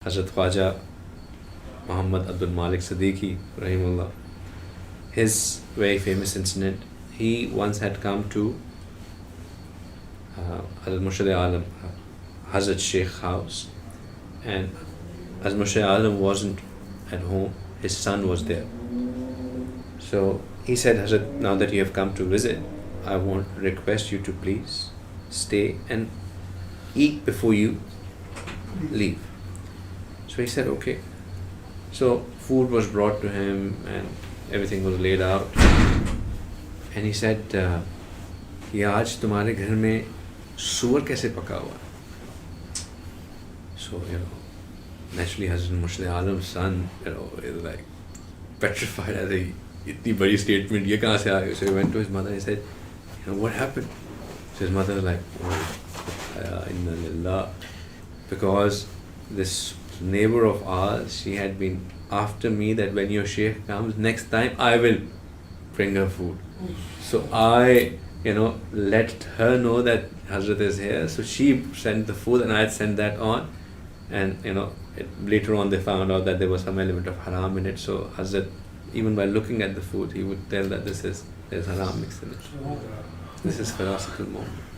حضرت خواجہ محمد عبدالمالک صدیقی رحمہ, his very famous incident, he once had come to Hazrat Hazrat Sheikh's house, and as Mashhur wasn't at home, his son was there. So he said, Hazrat, now that you have come to visit, I want to request you to please stay and eat before you leave. So he said, okay. So food was brought to him and everything was laid out. And he said, ये आज तुम्हारे घर में सूअर कैसे पका हुआ? So, naturally Hazrat Mashhur's son, is like petrified. as a इतनी बड़ी statement ये कहाँ से आ गई? So he went to his mother and he said, what happened? So his mother was like, inna lillah, because this neighbor of ours, she had been after me that when your sheikh comes next time, I will bring her food. So I, let her know that Hazrat is here. So she sent the food and I had sent that on. And, later on they found out that there was some element of haram in it. So Hazrat, even by looking at the food, he would tell that there's haram mixed in it. This is firastatul Momin.